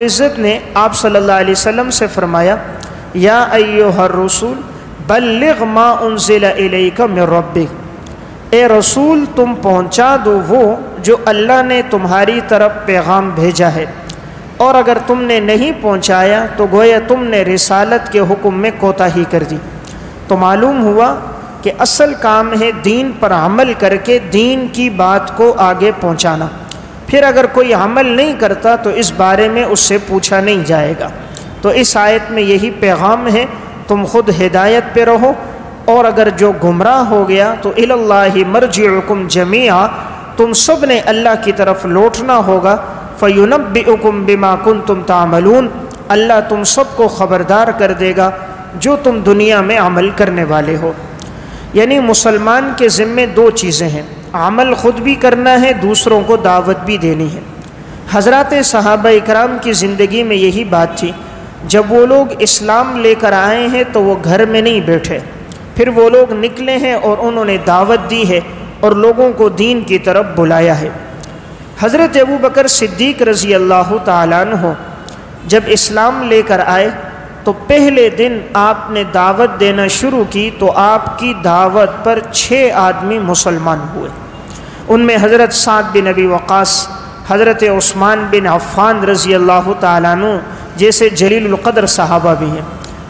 عزت نے آپ صلی اللہ علیہ وسلم سے فرمایا یا ایھا الرسول بلغ ما انزل الیک من ربک، اے رسول تم پہنچا دو وہ جو اللہ نے تمہاری طرف پیغام بھیجا ہے، اور اگر تم نے نہیں پہنچایا تو گویا تم نے رسالت کے حکم میں کوتاہی کر دی۔ تو معلوم ہوا کہ اصل کام ہے دین پر عمل کر کے دین کی بات کو آگے پہنچانا، پھر اگر کوئی عمل نہیں کرتا تو اس بارے میں اس سے پوچھا نہیں جائے گا۔ تو اس آیت میں یہی پیغام ہے، تم خود ہدایت پہ رہو، اور اگر جو گمراہ ہو گیا تو الی اللہ مرجعکم جمیعا، تم سب نے اللہ کی طرف لوٹنا ہوگا، فینبئکم بما کنتم تعملون، اللہ تم سب کو خبردار کر دے گا جو تم دنیا میں عمل کرنے والے ہو۔ یعنی مسلمان کے ذمے دو چیزیں ہیں، عمل خود بھی کرنا ہے، دوسروں کو دعوت بھی دینی ہے۔ حضرات صحابہ اکرام کی زندگی میں یہی بات تھی، جب وہ لوگ اسلام لے کر آئے ہیں تو وہ گھر میں نہیں بیٹھے، پھر وہ لوگ نکلے ہیں اور انہوں نے دعوت دی ہے اور لوگوں کو دین کی طرف بلایا ہے۔ حضرت ابوبکر صدیق رضی اللہ تعالیٰ عنہ جب اسلام لے کر آئے تو پہلے دن آپ نے دعوت دینا شروع کی تو آپ کی دعوت پر 6 آدمی مسلمان ہوئے۔ ان میں حضرت سعد بن ابی وقاص، حضرت عثمان بن عفان رضی اللہ تعالیٰ عنہ جیسے جلیل القدر صحابہ بھی ہیں۔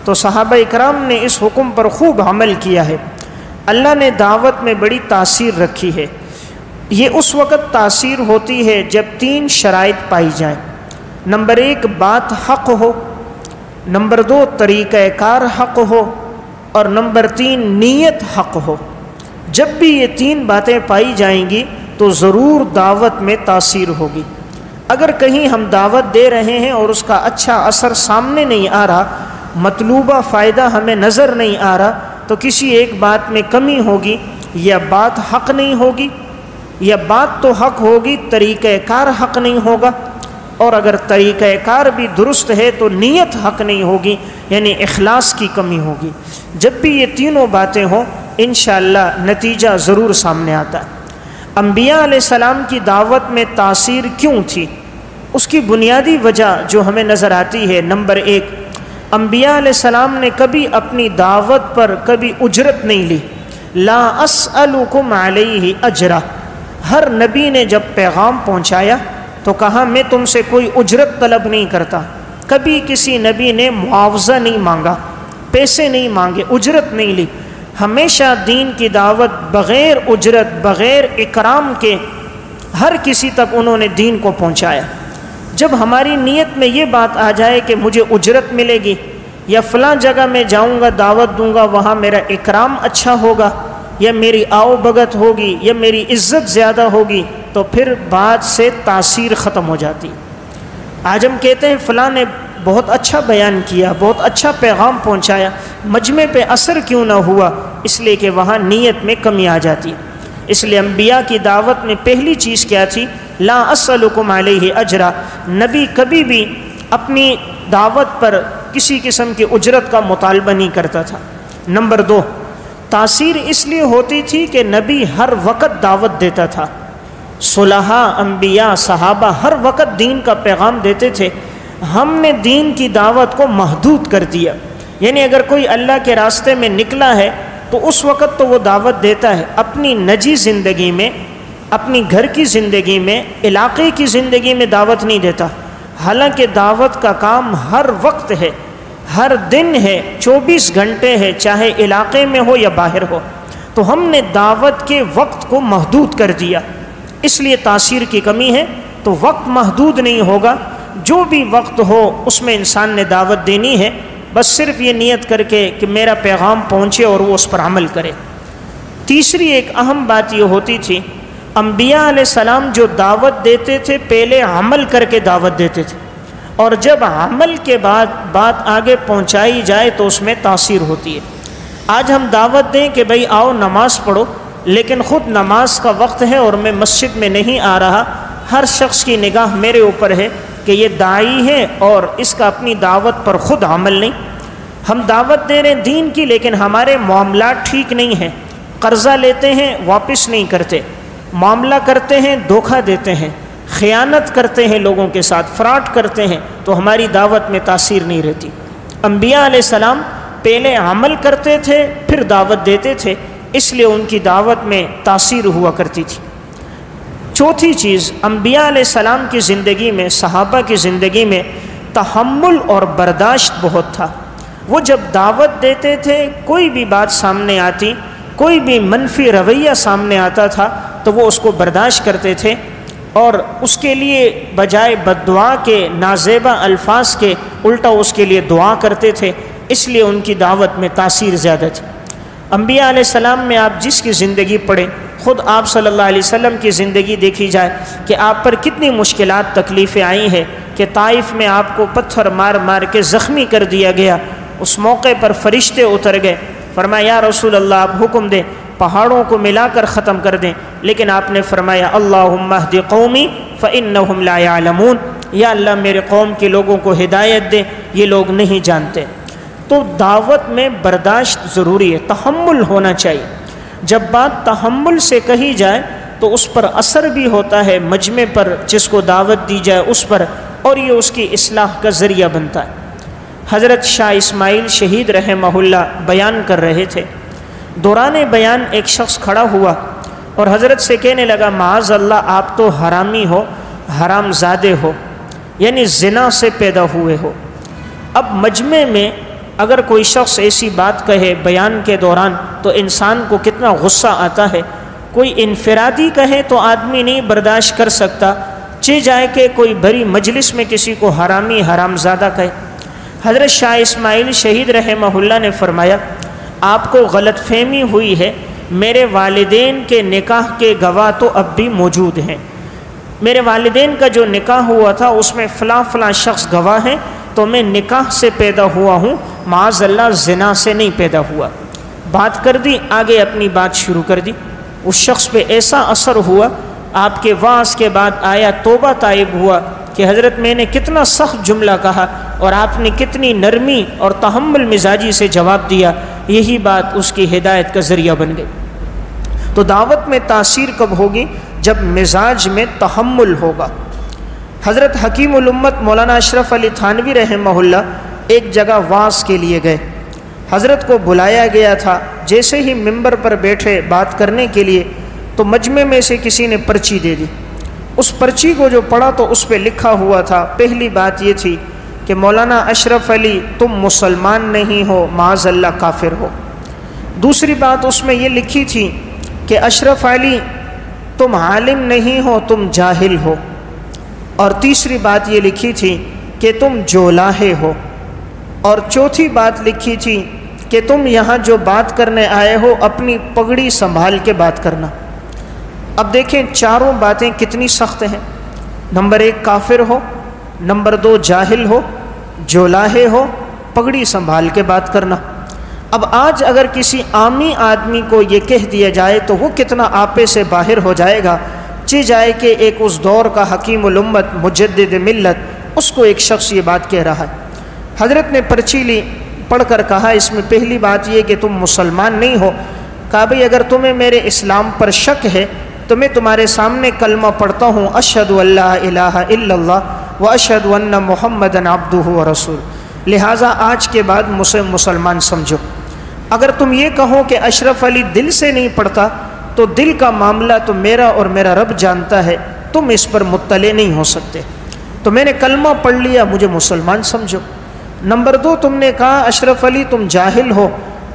تو صحابہ اکرام نے اس حکم پر خوب عمل کیا ہے۔ اللہ نے دعوت میں بڑی تاثیر رکھی ہے۔ یہ اس وقت تاثیر ہوتی ہے جب 3 شرائط پائی جائیں۔ نمبر 1 بات حق ہو، نمبر 2 طریقہ کار حق ہو، اور نمبر 3 نیت حق ہو۔ جب بھی یہ 3 باتیں پائی جائیں گی تو ضرور دعوت میں تاثیر ہوگی۔ اگر کہیں ہم دعوت دے رہے ہیں اور اس کا اچھا اثر سامنے نہیں آ رہا، مطلوبہ فائدہ ہمیں نظر نہیں آ رہا، تو کسی ایک بات میں کمی ہوگی، یا بات حق نہیں ہوگی، یا بات تو حق ہوگی طریقہ کار حق نہیں ہوگا، اور اگر طریقہ کار بھی درست ہے تو نیت حق نہیں ہوگی، یعنی اخلاص کی کمی ہوگی۔ جب بھی یہ تینوں باتیں ہوں انشاءاللہ نتیجہ ضرور سامنے آتا ہے۔ انبیاء علیہ السلام کی دعوت میں تاثیر کیوں تھی؟ اس کی بنیادی وجہ جو ہمیں نظر آتی ہے، نمبر 1 انبیاء علیہ السلام نے کبھی اپنی دعوت پر کبھی اجرت نہیں لی۔ لا اسألکم علیہ اجرا، ہر نبی نے جب پیغام پہنچایا تو کہا میں تم سے کوئی اجرت طلب نہیں کرتا۔ کبھی کسی نبی نے معاوضہ نہیں مانگا، پیسے نہیں مانگے، اجرت نہیں لی۔ ہمیشہ دین کی دعوت بغیر اجرت، بغیر اکرام کے ہر کسی تک انہوں نے دین کو پہنچایا۔ جب ہماری نیت میں یہ بات آ جائے کہ مجھے اجرت ملے گی، یا فلاں جگہ میں جاؤں گا دعوت دوں گا وہاں میرا اکرام اچھا ہوگا، یا میری آؤ بھگت ہوگی، یا میری عزت زیادہ ہوگی، تو پھر بات سے تاثیر ختم ہو جاتی۔ آج ہم کہتے ہیں فلاں نے بہت اچھا بیان کیا، بہت اچھا پیغام پہنچایا، مجمع پہ اثر کیوں نہ ہوا؟ اس لیے کہ وہاں نیت میں کمی آ جاتی۔ اس لیے انبیاء کی دعوت میں پہلی چیز کیا تھی؟ لا اسألکم علیہ اجرا۔ نبی کبھی بھی اپنی دعوت پر کسی قسم کی اجرت کا مطالبہ نہیں کرتا تھا۔ نمبر 2 تاثیر اس لیے ہوتی تھی کہ نبی ہر وقت دعوت دیتا تھا۔ صلحاء، انبیاء، صحابہ ہر وقت دین کا پیغام دیتے تھے۔ ہم نے دین کی دعوت کو محدود کر دیا، یعنی اگر کوئی اللہ کے راستے میں نکلا ہے تو اس وقت تو وہ دعوت دیتا ہے، اپنی نجی زندگی میں، اپنی گھر کی زندگی میں، علاقے کی زندگی میں دعوت نہیں دیتا۔ حالانکہ دعوت کا کام ہر وقت ہے، ہر دن ہے، 24 گھنٹے ہے، چاہے علاقے میں ہو یا باہر ہو۔ تو ہم نے دعوت کے وقت کو محدود کر دیا، اس لیے تاثیر کی کمی ہے۔ تو وقت محدود نہیں ہوگا، جو بھی وقت ہو اس میں انسان نے دعوت دینی ہے، بس صرف یہ نیت کر کے کہ میرا پیغام پہنچے اور وہ اس پر عمل کرے۔ تیسری ایک اہم بات یہ ہوتی تھی، انبیاء علیہ السلام جو دعوت دیتے تھے پہلے عمل کر کے دعوت دیتے تھے، اور جب عمل کے بعد بات آگے پہنچائی جائے تو اس میں تاثیر ہوتی ہے۔ آج ہم دعوت دیں کہ بھئی آؤ نماز پڑھو، لیکن خود نماز کا وقت ہے اور میں مسجد میں نہیں آ رہا، ہر شخص کی نگاہ میرے اوپر ہے کہ یہ داعی ہے اور اس کا اپنی دعوت پر خود عمل نہیں۔ ہم دعوت دے رہے ہیں دین کی، لیکن ہمارے معاملات ٹھیک نہیں ہیں، قرضہ لیتے ہیں واپس نہیں کرتے، معاملہ کرتے ہیں دھوکہ دیتے ہیں، خیانت کرتے ہیں لوگوں کے ساتھ، فراڈ کرتے ہیں، تو ہماری دعوت میں تاثیر نہیں رہتی۔ انبیاء علیہ السلام پہلے عمل کرتے تھے پھر دعوت دیتے تھے، اس لیے ان کی دعوت میں تاثیر ہوا کرتی تھی۔ چوتھی چیز، انبیاء علیہ السلام کی زندگی میں، صحابہ کی زندگی میں تحمل اور برداشت بہت تھا۔ وہ جب دعوت دیتے تھے، کوئی بھی بات سامنے آتی، کوئی بھی منفی رویہ سامنے آتا تھا تو وہ اس کو برداشت کرتے تھے، اور اس کے لیے بجائے بد دعا کے، نازیبا الفاظ کے، الٹا اس کے لیے دعا کرتے تھے، اس لیے ان کی دعوت میں تاثیر زیادہ تھی۔ انبیاء علیہ السلام میں آپ جس کی زندگی پڑھیں، خود آپ صلی اللہ علیہ وسلم کی زندگی دیکھی جائے کہ آپ پر کتنی مشکلات، تکلیفیں آئی ہیں، کہ طائف میں آپ کو پتھر مار مار کے زخمی کر دیا گیا۔ اس موقع پر فرشتے اتر گئے، فرمایا یا رسول اللہ آپ حکم دیں پہاڑوں کو ملا کر ختم کر دیں، لیکن آپ نے فرمایا اللہم اہد قومی فإنہم لا یعلمون، یا اللہ میرے قوم کے لوگوں کو ہدایت دے، یہ لوگ نہیں جانتے۔ تو دعوت میں برداشت ضروری ہے، تحمل ہونا چاہیے۔ جب بات تحمل سے کہی جائے تو اس پر اثر بھی ہوتا ہے، مجمع پر جس کو دعوت دی جائے اس پر، اور یہ اس کی اصلاح کا ذریعہ بنتا ہے۔ حضرت شاہ اسماعیل شہید رحمہ اللہ بیان کر رہے تھے، دوران بیان ایک شخص کھڑا ہوا اور حضرت سے کہنے لگا معاذ اللہ آپ تو حرامی ہو، حرام زادے ہو، یعنی زنا سے پیدا ہوئے ہو۔ اب مجمع میں اگر کوئی شخص ایسی بات کہے بیان کے دوران تو انسان کو کتنا غصہ آتا ہے۔ کوئی انفرادی کہے تو آدمی نہیں برداشت کر سکتا، چہ جائے کہ کوئی بڑی مجلس میں کسی کو حرامی، حرام زادہ کہے۔ حضرت شاہ اسماعیل شہید رحمہ اللہ نے فرمایا آپ کو غلط فہمی ہوئی ہے، میرے والدین کے نکاح کے گواہ تو اب بھی موجود ہیں، میرے والدین کا جو نکاح ہوا تھا اس میں فلاں فلاں شخص گواہ ہیں، تو میں نکاح سے پیدا ہوا ہوں، معاذ اللہ زنا سے نہیں پیدا ہوا۔ بات کر دی، آگے اپنی بات شروع کر دی۔ اس شخص پہ ایسا اثر ہوا، آپ کے وعظ کے بعد آیا توبہ طائب ہوا کہ حضرت میں نے کتنا سخت جملہ کہا اور آپ نے کتنی نرمی اور تحمل مزاجی سے جواب دیا، یہی بات اس کی ہدایت کا ذریعہ بن گئی۔ تو دعوت میں تاثیر کب ہوگی؟ جب مزاج میں تحمل ہوگا۔ حضرت حکیم الامت مولانا اشرف علی تھانوی رحمہ اللہ ایک جگہ وعظ کے لیے گئے، حضرت کو بلایا گیا تھا، جیسے ہی ممبر پر بیٹھے بات کرنے کے لیے تو مجمع میں سے کسی نے پرچی دے دی۔ اس پرچی کو جو پڑھا تو اس پہ لکھا ہوا تھا، پہلی بات یہ تھی کہ مولانا اشرف علی تم مسلمان نہیں ہو، معاذ اللہ کافر ہو۔ دوسری بات اس میں یہ لکھی تھی کہ اشرف علی تم عالم نہیں ہو، تم جاہل ہو۔ اور تیسری بات یہ لکھی تھی کہ تم جولاہے ہو۔ اور چوتھی بات لکھی تھی کہ تم یہاں جو بات کرنے آئے ہو اپنی پگڑی سنبھال کے بات کرنا۔ اب دیکھیں چاروں باتیں کتنی سخت ہیں۔ نمبر 1 کافر ہو، نمبر 2 جاہل ہو، جولاہے ہو، پگڑی سنبھال کے بات کرنا۔ اب آج اگر کسی عامی آدمی کو یہ کہہ دیا جائے تو وہ کتنا آپے سے باہر ہو جائے گا، چہ جائے کہ ایک اس دور کا حکیم الامت مجدد ملت، اس کو ایک شخص یہ بات کہہ رہا ہے۔ حضرت نے پرچی لی، پڑھ کر کہا اس میں پہلی بات یہ کہ تم مسلمان نہیں ہو۔ کہا بھئی اگر تمہیں میرے اسلام پر شک ہے تو میں تمہارے سامنے کلمہ پڑھتا ہوں، اشہد ان لا الہ الا اللہ و اشہد ان محمدًا عبدہ و رسول، لہٰذا آج کے بعد مجھے مسلمان سمجھو۔ اگر تم یہ کہو کہ اشرف علی دل سے نہیں پڑھتا تو دل کا معاملہ تو میرا اور میرا رب جانتا ہے، تم اس پر مطلع نہیں ہو سکتے، تو میں نے کلمہ پڑھ لیا، مجھے مسلمان سمجھو۔ نمبر 2 تم نے کہا اشرف علی تم جاہل ہو،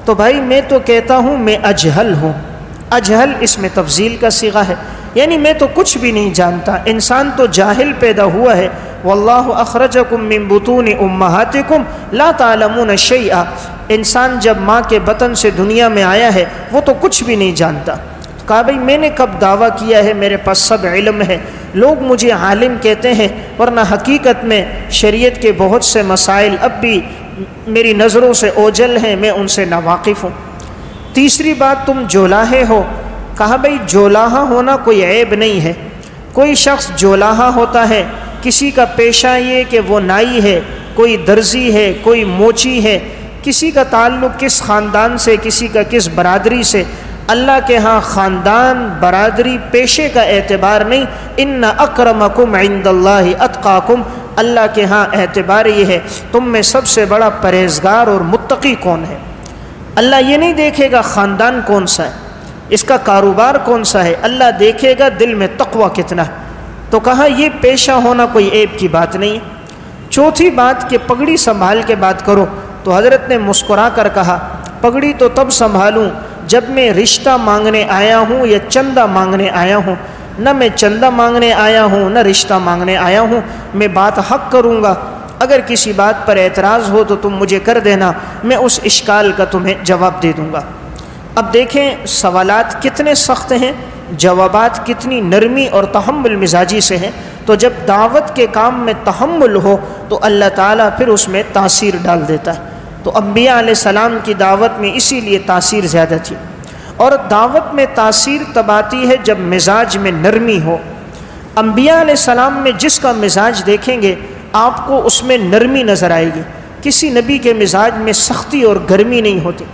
تو بھائی میں تو کہتا ہوں میں اجہل ہوں۔ اجہل اس میں تفضیل کا صیغہ ہے، یعنی میں تو کچھ بھی نہیں جانتا، انسان تو جاہل پیدا ہوا ہے۔ واللہ اخرجکم من بطون امہاتکم لا تعلمون شیئا، انسان جب ماں کے بطن سے دنیا میں آیا ہے وہ تو کچھ بھی نہیں جانتا۔ کہا بھئی میں نے کب دعویٰ کیا ہے میرے پاس سب علم ہے، لوگ مجھے عالم کہتے ہیں، ورنہ حقیقت میں شریعت کے بہت سے مسائل اب بھی میری نظروں سے اوجھل ہیں، میں ان سے ناواقف ہوں۔ تیسری بات تم جولاہے ہو۔ کہا بھئی جولاہا ہونا کوئی عیب نہیں ہے، کوئی شخص جولاہا ہوتا ہے، کسی کا پیشہ یہ کہ وہ نائی ہے، کوئی درزی ہے، کوئی موچی ہے، کسی کا تعلق کس خاندان سے، کسی کا کس برادری سے، اللہ کے ہاں خاندان، برادری، پیشے کا اعتبار نہیں، ان اکرمکم عند اللہ اتقاکم، اللہ کے ہاں اعتبار یہ ہے تم میں سب سے بڑا پرہیزگار اور متقی کون ہے۔ اللہ یہ نہیں دیکھے گا خاندان کون سا ہے، اس کا کاروبار کون سا ہے، اللہ دیکھے گا دل میں تقوی کتنا ہے۔ تو کہا یہ پیشہ ہونا کوئی عیب کی بات نہیں ہے۔ چوتھی بات کہ پگڑی سنبھال کے بات کرو، تو حضرت نے مسکرا کر کہا پگڑی تو تب سنبھالوں جب میں رشتہ مانگنے آیا ہوں یا چندہ مانگنے آیا ہوں، نہ میں چندہ مانگنے آیا ہوں نہ رشتہ مانگنے آیا ہوں، میں بات حق کروں گا، اگر کسی بات پر اعتراض ہو تو تم مجھے کر دینا، میں اس اشکال کا تمہیں جواب دے دوں گا۔ اب دیکھیں سوالات کتنے سخت ہیں، جوابات کتنی نرمی اور تحمل مزاجی سے ہیں۔ تو جب دعوت کے کام میں تحمل ہو تو اللہ تعالیٰ پھر اس میں تاثیر ڈال دیتا ہے۔ تو انبیاء علیہ السلام کی دعوت میں اسی لیے تاثیر زیادہ تھی، اور دعوت میں تاثیر تب آتی ہے جب مزاج میں نرمی ہو۔ انبیاء علیہ السلام میں جس کا مزاج دیکھیں گے آپ کو اس میں نرمی نظر آئے گی، کسی نبی کے مزاج میں سختی اور گرمی نہیں ہوتی۔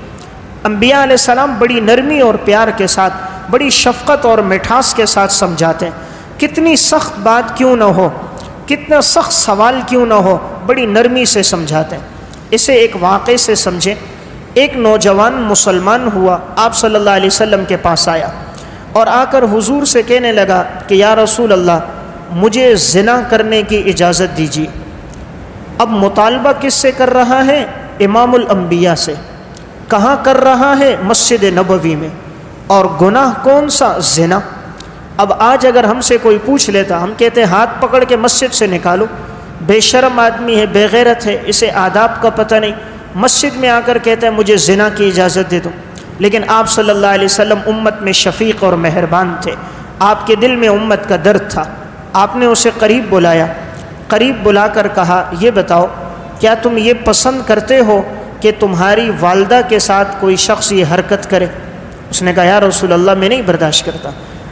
انبیاء علیہ السلام بڑی نرمی اور پیار کے ساتھ، بڑی شفقت اور مٹھاس کے ساتھ سمجھاتے ہیں، کتنی سخت بات کیوں نہ ہو، کتنا سخت سوال کیوں نہ ہو، بڑی نرمی سے سمجھاتے ہیں۔ اسے ایک واقعے سے سمجھیں۔ ایک نوجوان مسلمان ہوا، آپ صلی اللہ علیہ وسلم کے پاس آیا اور آ کر حضور سے کہنے لگا کہ یا رسول اللہ مجھے زنا کرنے کی اجازت دیجیے۔ اب مطالبہ کس سے کر رہا ہے؟ امام الانبیاء سے۔ کہاں کر رہا ہے؟ مسجد نبوی میں۔ اور گناہ کون سا؟ زنا۔ اب آج اگر ہم سے کوئی پوچھ لیتا، ہم کہتے ہیں ہاتھ پکڑ کے مسجد سے نکالو، بے شرم آدمی ہے، بے غیرت ہے، اسے آداب کا پتہ نہیں، مسجد میں آ کر کہتا ہے مجھے زنا کی اجازت دے دو۔ لیکن آپ صلی اللہ علیہ وسلم امت میں شفیق اور مہربان تھے، آپ کے دل میں امت کا درد تھا، آپ نے اسے قریب بلایا، قریب بلا کر کہا یہ بتاؤ کیا تم یہ پسند کرتے ہو کہ تمہاری والدہ کے ساتھ کوئی شخص یہ حرکت کرے؟ اس نے کہا یا رسول اللہ میں نہیں برداشت کرتا۔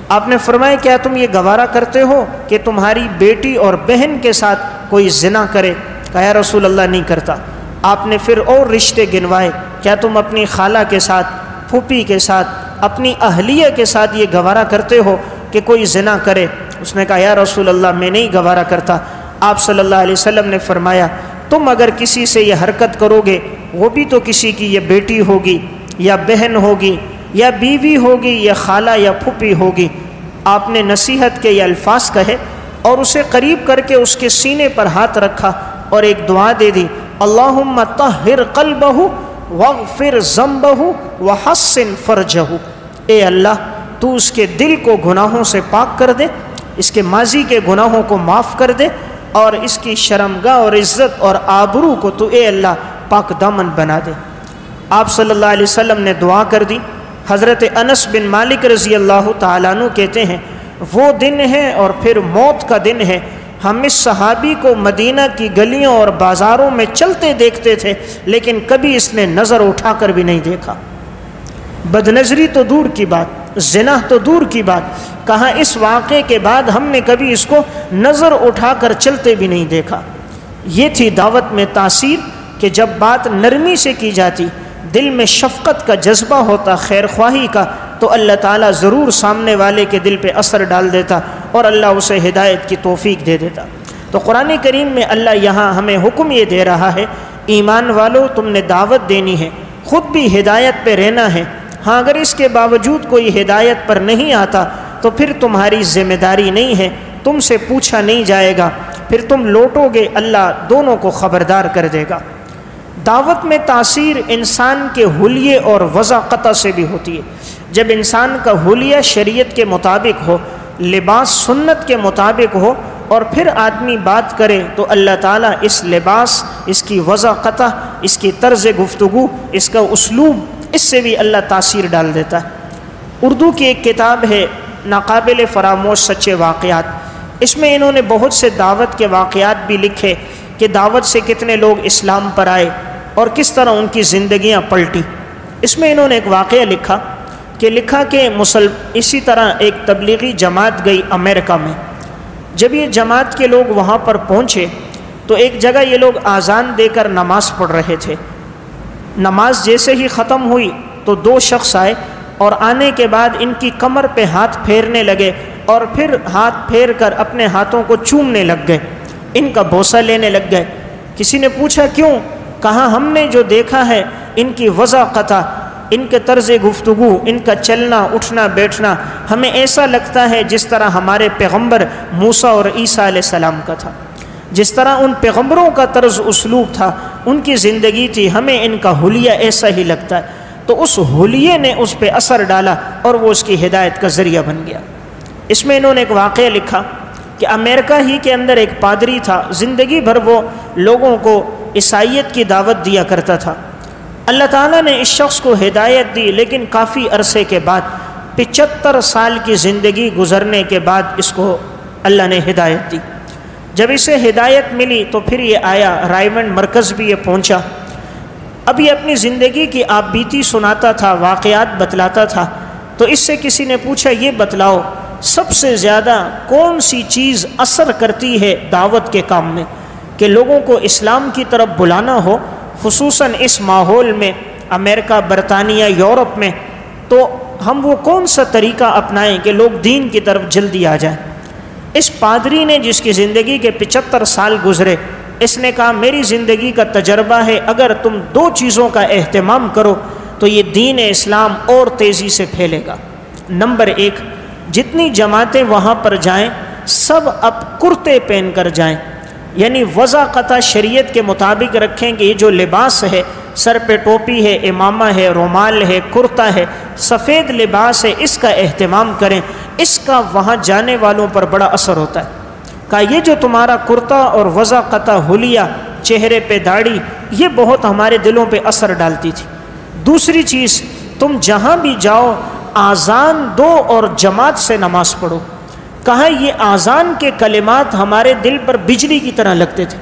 آپ نے فرمایا کیا تم یہ گوارا کرتے ہو کہ تمہاری بیٹی اور بہن کے ساتھ کوئی زنا کرے؟ کہا یا رسول اللہ نہیں کرتا۔ آپ نے پھر اور رشتے گنوائے، کیا تم اپنی خالہ کے ساتھ، پھوپھی کے ساتھ، اپنی اہلیہ کے ساتھ یہ گوارا کرتے ہو کہ کوئی زنا کرے؟ اس نے کہا یا رسول اللہ میں نہیں گوارا کرتا۔ آپ صلی اللہ علیہ وسلم نے فرمایا تم اگر کسی سے یہ حرکت کرو گے، وہ بھی تو کسی کی یہ بیٹی ہوگی یا بہن ہوگی یا بیوی ہوگی یا خالہ یا پھوپھی ہوگی۔ آپ نے نصیحت کے یہ الفاظ کہے اور اسے قریب کر کے اس کے سینے پر ہاتھ رکھا اور ایک دعا دے دی، اللہم طہر قلبہ واغفر ذنبہ وحسن فرجہ۔ اے اللہ تو اس کے دل کو گناہوں سے پاک کر دے، اس کے ماضی کے گناہوں کو معاف کر دے، اور اس کی شرمگاہ اور عزت اور آبرو کو تو اے اللہ پاک دامن بنا دے۔ آپ صلی اللہ علیہ وسلم نے دعا کر دی۔ حضرت انس بن مالک رضی اللہ تعالیٰ عنہ کہتے ہیں وہ دن ہے اور پھر موت کا دن ہے، ہم اس صحابی کو مدینہ کی گلیوں اور بازاروں میں چلتے دیکھتے تھے لیکن کبھی اس نے نظر اٹھا کر بھی نہیں دیکھا۔ بدنظری تو دور کی بات، زنا تو دور کی بات، کہاں اس واقعے کے بعد ہم نے کبھی اس کو نظر اٹھا کر چلتے بھی نہیں دیکھا۔ یہ تھی دعوت میں تاثیر کہ جب بات نرمی سے کی جاتی، دل میں شفقت کا جذبہ ہوتا، خیر خواہی کا، تو اللہ تعالیٰ ضرور سامنے والے کے دل پہ اثر ڈال دیتا اور اللہ اسے ہدایت کی توفیق دے دیتا۔ تو قرآن کریم میں اللہ یہاں ہمیں حکم یہ دے رہا ہے ایمان والو تم نے دعوت دینی ہے، خود بھی ہدایت پہ رہنا ہے۔ ہاں اگر اس کے باوجود کوئی ہدایت پر نہیں آتا تو پھر تمہاری ذمہ داری نہیں ہے، تم سے پوچھا نہیں جائے گا، پھر تم لوٹو گے، اللہ دونوں کو خبردار کر دے گا۔ دعوت میں تاثیر انسان کے حلیے اور وضاقتہ سے بھی ہوتی ہے۔ جب انسان کا حلیہ شریعت کے مطابق ہو، لباس سنت کے مطابق ہو، اور پھر آدمی بات کرے تو اللہ تعالیٰ اس لباس، اس کی وضاقتہ، اس کی طرز گفتگو، اس کا اسلوب، اس سے بھی اللہ تاثیر ڈال دیتا ہے۔ اردو کی ایک کتاب ہے ناقابل فراموش سچے واقعات، اس میں انہوں نے بہت سے دعوت کے واقعات بھی لکھے کہ دعوت سے کتنے لوگ اسلام پر آئے اور کس طرح ان کی زندگیاں پلٹی۔ اس میں انہوں نے ایک واقعہ لکھا کہ اسی طرح ایک تبلیغی جماعت گئی امریکہ میں۔ جب یہ جماعت کے لوگ وہاں پر پہنچے تو ایک جگہ یہ لوگ اذان دے کر نماز پڑھ رہے تھے۔ نماز جیسے ہی ختم ہوئی تو دو شخص آئے، اور آنے کے بعد ان کی کمر پہ ہاتھ پھیرنے لگے اور پھر ہاتھ پھیر کر اپنے ہاتھوں کو چومنے لگ گئے، ان کا بوسہ لینے لگ گئے۔ کسی نے پوچھا کیوں؟ کہا ہم نے جو دیکھا ہے ان کی وضاقتہ، ان کے طرز گفتگو، ان کا چلنا اٹھنا بیٹھنا، ہمیں ایسا لگتا ہے جس طرح ہمارے پیغمبر موسیٰ اور عیسیٰ علیہ السلام کا تھا، جس طرح ان پیغمبروں کا طرز اسلوب تھا، ان کی زندگی تھی، ہمیں ان کا حلیہ ایسا ہی لگتا ہے۔ تو اس حلیے نے اس پہ اثر ڈالا اور وہ اس کی ہدایت کا ذریعہ بن گیا۔ اس میں انہوں نے ایک واقعہ لکھا کہ امریکہ ہی کے اندر ایک پادری تھا، زندگی بھر وہ لوگوں کو عیسائیت کی دعوت دیا کرتا تھا۔ اللہ تعالیٰ نے اس شخص کو ہدایت دی، لیکن کافی عرصے کے بعد 75 سال کی زندگی گزرنے کے بعد اس کو اللہ نے ہدایت دی۔ جب اسے ہدایت ملی تو پھر یہ آیا، رائیونڈ مرکز بھی یہ پہنچا۔ اب یہ اپنی زندگی کی آپ بیتی سناتا تھا، واقعات بتلاتا تھا۔ تو اس سے کسی نے پوچھا یہ بتلاؤ سب سے زیادہ کون سی چیز اثر کرتی ہے دعوت کے کام میں، کہ لوگوں کو اسلام کی طرف بلانا ہو، خصوصاً اس ماحول میں، امریکہ، برطانیہ، یورپ میں، تو ہم وہ کون سا طریقہ اپنائیں کہ لوگ دین کی طرف جلدی آ جائیں۔ اس پادری نے، جس کی زندگی کے 75 سال گزرے، اس نے کہا میری زندگی کا تجربہ ہے اگر تم 2 چیزوں کا اہتمام کرو تو یہ دین اسلام اور تیزی سے پھیلے گا۔ نمبر 1، جتنی جماعتیں وہاں پر جائیں سب اب کرتے پہن کر جائیں، یعنی وضاقتہ شریعت کے مطابق رکھیں کہ یہ جو لباس ہے، سر پہ ٹوپی ہے، امامہ ہے، رومال ہے، کرتا ہے، سفید لباس ہے، اس کا اہتمام کریں۔ اس کا وہاں جانے والوں پر بڑا اثر ہوتا ہے۔ کہا یہ جو تمہارا کرتا اور وضاقتہ حلیہ، چہرے پہ داڑھی، یہ بہت ہمارے دلوں پہ اثر ڈالتی تھی۔ دوسری چیز، تم جہاں بھی جاؤ آذان دو اور جماعت سے نماز پڑھو۔ کہا یہ آذان کے کلمات ہمارے دل پر بجلی کی طرح لگتے تھے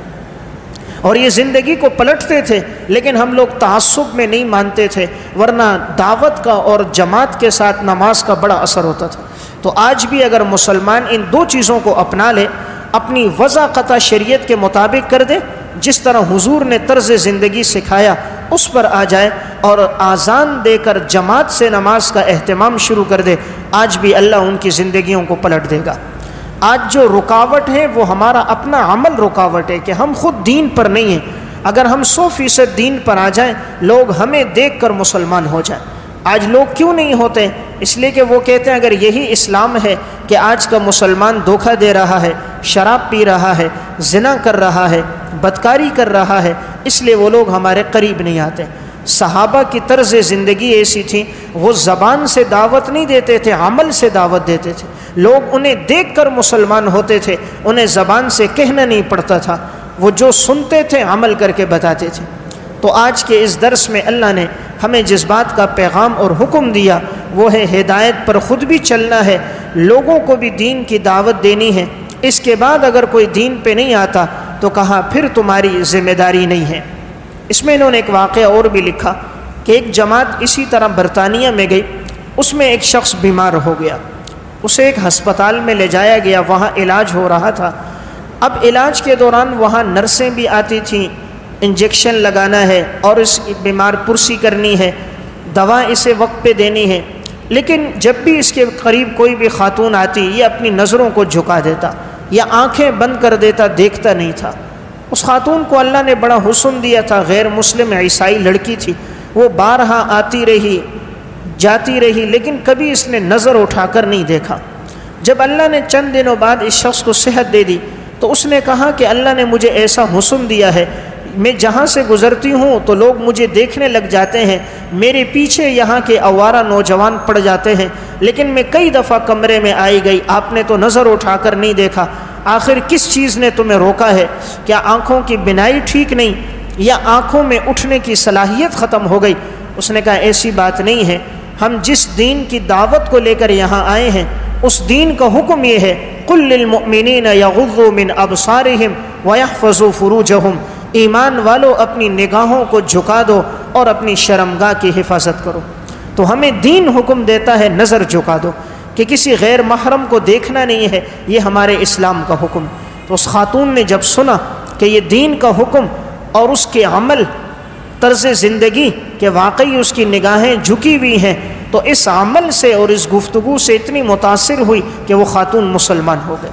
اور یہ زندگی کو پلٹتے تھے، لیکن ہم لوگ تعصب میں نہیں مانتے تھے، ورنہ دعوت کا اور جماعت کے ساتھ نماز کا بڑا اثر ہوتا تھا۔ تو آج بھی اگر مسلمان ان 2 چیزوں کو اپنا لے، اپنی وضاقتہ شریعت کے مطابق کر دے، جس طرح حضور نے طرز زندگی سکھایا اس پر آ جائے، اور آذان دے کر جماعت سے نماز کا اہتمام شروع کر دے، آج بھی اللہ ان کی زندگیوں کو پلٹ دے گا۔ آج جو رکاوٹ ہے وہ ہمارا اپنا عمل رکاوٹ ہے کہ ہم خود دین پر نہیں ہیں۔ اگر ہم 100% دین پر آ جائیں، لوگ ہمیں دیکھ کر مسلمان ہو جائیں۔ آج لوگ کیوں نہیں ہوتے؟ اس لیے کہ وہ کہتے ہیں اگر یہی اسلام ہے کہ آج کا مسلمان دھوکہ دے رہا ہے، شراب پی رہا ہے، زنا کر رہا ہے، بدکاری کر رہا ہے، اس لیے وہ لوگ ہمارے قریب نہیں آتے۔ صحابہ کی طرز زندگی ایسی تھی، وہ زبان سے دعوت نہیں دیتے تھے، عمل سے دعوت دیتے تھے۔ لوگ انہیں دیکھ کر مسلمان ہوتے تھے، انہیں زبان سے کہنا نہیں پڑتا تھا، وہ جو سنتے تھے عمل کر کے بتاتے تھے۔ تو آج کے اس درس میں اللہ نے ہمیں جس بات کا پیغام اور حکم دیا وہ ہے ہدایت پر خود بھی چلنا ہے، لوگوں کو بھی دین کی دعوت دینی ہے۔ اس کے بعد اگر کوئی دین پہ نہیں آتا تو کہا پھر تمہاری ذمہ داری نہیں ہے۔ اس میں انہوں نے ایک واقعہ اور بھی لکھا کہ ایک جماعت اسی طرح برطانیہ میں گئی، اس میں ایک شخص بیمار ہو گیا، اسے ایک ہسپتال میں لے جایا گیا، وہاں علاج ہو رہا تھا۔ اب علاج کے دوران وہاں نرسیں بھی آتی تھیں، انجیکشن لگانا ہے اور اس بیمار پرسی کرنی ہے، دوا اسے وقت پہ دینی ہے، لیکن جب بھی اس کے قریب کوئی بھی خاتون آتی یہ اپنی نظروں کو جھکا دیتا یا آنکھیں بند کر دیتا، دیکھتا نہیں تھا۔ اس خاتون کو اللہ نے بڑا حسن دیا تھا، غیر مسلم عیسائی لڑکی تھی، وہ بارہا آتی رہی جاتی رہی، لیکن کبھی اس نے نظر اٹھا کر نہیں دیکھا۔ جب اللہ نے چند دنوں بعد اس شخص کو صحت دے دی تو اس نے کہا کہ اللہ نے مجھے ایسا حسن دیا ہے، میں جہاں سے گزرتی ہوں تو لوگ مجھے دیکھنے لگ جاتے ہیں، میرے پیچھے یہاں کے آوارہ نوجوان پڑ جاتے ہیں، لیکن میں کئی دفعہ کمرے میں آئی گئی، آپ نے تو نظر اٹھا کر نہیں دیکھا، آخر کس چیز نے تمہیں روکا ہے؟ کیا آنکھوں کی بینائی ٹھیک نہیں یا آنکھوں میں اٹھنے کی صلاحیت ختم ہو گئی؟ اس نے کہا ایسی بات نہیں ہے، ہم جس دین کی دعوت کو لے کر یہاں آئے ہیں اس دین کا حکم یہ ہے قُلْ لِلْمُؤْمِنِينَ يَغُضُّوا مِنْ أَبْصَارِهِمْ وَيَحْفَظُوا فُرُوجَهُمْ، ایمان والو اپنی نگاہوں کو جھکا دو اور اپنی شرمگاہ کی حفاظت کرو۔ تو ہمیں دین حکم دیتا ہے نظر جھکا دو، کہ کسی غیر محرم کو دیکھنا نہیں ہے، یہ ہمارے اسلام کا حکم۔ تو اس خاتون نے جب سنا کہ یہ دین کا حکم اور اس کے عمل طرز زندگی کہ واقعی اس کی نگاہیں جھکی ہوئی ہیں، تو اس عمل سے اور اس گفتگو سے اتنی متاثر ہوئی کہ وہ خاتون مسلمان ہو گئے۔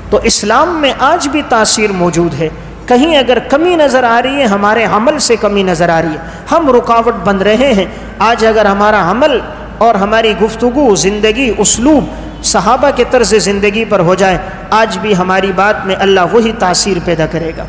تو اسلام میں آج بھی تاثیر موجود ہے۔ کہیں اگر کمی نظر آ رہی ہے، ہمارے عمل سے کمی نظر آ رہی ہے، ہم رکاوٹ بن رہے ہیں۔ آج اگر ہمارا عمل اور ہماری گفتگو، زندگی، اسلوب صحابہ کے طرز زندگی پر ہو جائے، آج بھی ہماری بات میں اللہ وہی تاثیر پیدا کرے گا۔